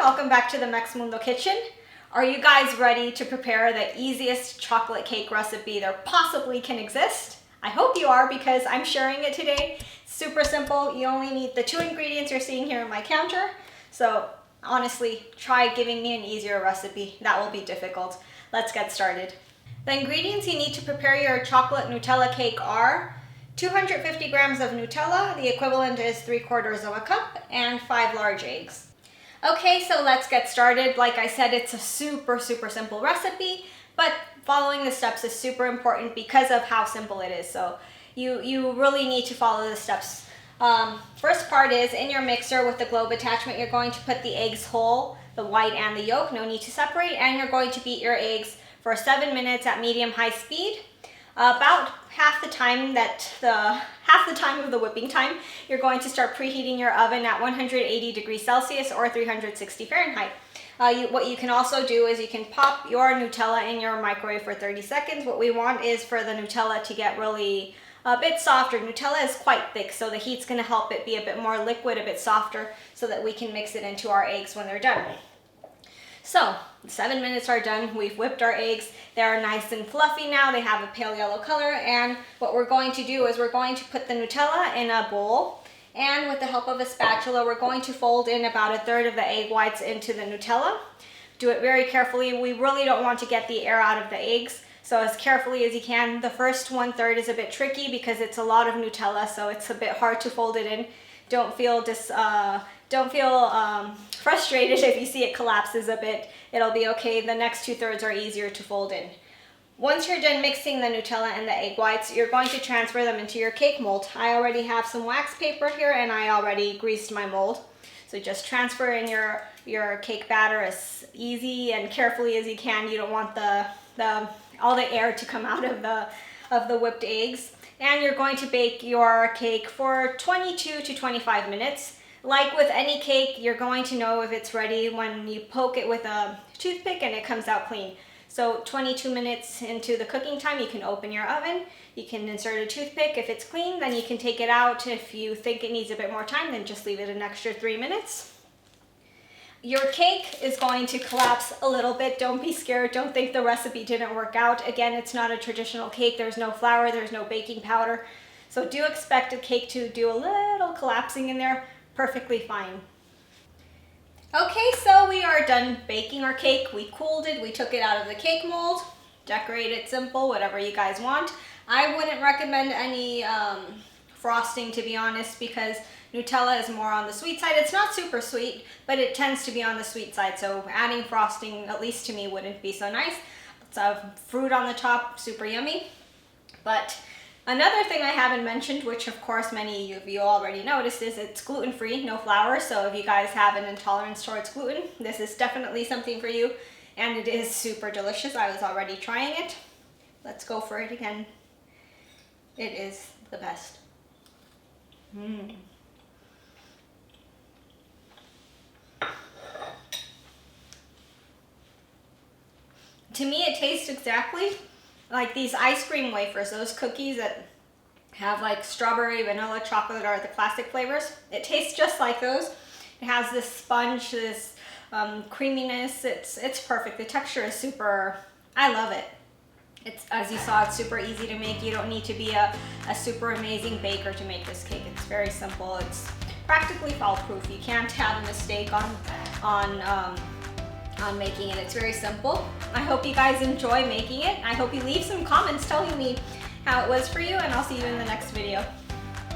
welcome back to the Mex Mundo kitchen. Are you guys ready to prepare the easiest chocolate cake recipe there possibly can exist? I hope you are because I'm sharing it today. Super simple. You only need the 2 ingredients you're seeing here on my counter. So honestly, try giving me an easier recipe. That will be difficult. Let's get started. The ingredients you need to prepare your chocolate Nutella cake are 250 grams of Nutella, the equivalent is 3/4 of a cup, and 5 large eggs. Okay, so let's get started. Like I said, it's a super simple recipe, but following the steps is super important because of how simple it is. So you really need to follow the steps. First part is in your mixer with the globe attachment, you're going to put the eggs whole, the white and the yolk, no need to separate, and you're going to beat your eggs for 7 minutes at medium-high speed. About half the time of the whipping time, you're going to start preheating your oven at 180 degrees Celsius or 360 Fahrenheit. What you can also do is you can pop your Nutella in your microwave for 30 seconds. What we want is for the Nutella to get really a bit softer. Nutella is quite thick, so the heat's going to help it be a bit more liquid, a bit softer, so that we can mix it into our eggs when they're done. So, 7 minutes are done. We've whipped our eggs. They are nice and fluffy now. They have a pale yellow color. And what we're going to do is we're going to put the Nutella in a bowl. And with the help of a spatula, we're going to fold in about 1/3 of the egg whites into the Nutella. Do it very carefully. We really don't want to get the air out of the eggs. So as carefully as you can. The first 1/3 is a bit tricky because it's a lot of Nutella, so it's a bit hard to fold it in. Don't feel frustrated if you see it collapses a bit. It'll be okay. The next 2/3 are easier to fold in. Once you're done mixing the Nutella and the egg whites, you're going to transfer them into your cake mold. I already have some wax paper here and I already greased my mold. So just transfer in your cake batter as easy and carefully as you can. You don't want all the air to come out of the whipped eggs. And you're going to bake your cake for 22 to 25 minutes. Like with any cake, you're going to know if it's ready when you poke it with a toothpick and it comes out clean. So 22 minutes into the cooking time, you can open your oven. You can insert a toothpick. If it's clean, then you can take it out. If you think it needs a bit more time, then just leave it an extra 3 minutes. Your cake is going to collapse a little bit. Don't be scared. Don't think the recipe didn't work out. Again, it's not a traditional cake. There's no flour. There's no baking powder. So do expect a cake to do a little collapsing in there. Perfectly fine. Okay, so we are done baking our cake. We cooled it. We took it out of the cake mold. Decorate it simple, whatever you guys want. I wouldn't recommend any frosting, to be honest, because Nutella is more on the sweet side. It's not super sweet, but it tends to be on the sweet side. So adding frosting, at least to me, wouldn't be so nice. It's fruit on the top, super yummy. But another thing I haven't mentioned, which of course many of you already noticed, is it's gluten-free, no flour. So if you guys have an intolerance towards gluten, this is definitely something for you. And it is super delicious. I was already trying it. Let's go for it again. It is the best. To me, it tastes exactly like these ice cream wafers, those cookies that have like strawberry, vanilla, chocolate, or the classic flavors. It tastes just like those. It has this sponge, this creaminess. It's perfect. The texture is super, I love it. It's, as you saw, it's super easy to make. You don't need to be a super amazing baker to make this cake. It's very simple. It's practically foolproof. You can't have a mistake on making it. It's very simple. I hope you guys enjoy making it. I hope you leave some comments telling me how it was for you, and I'll see you in the next video.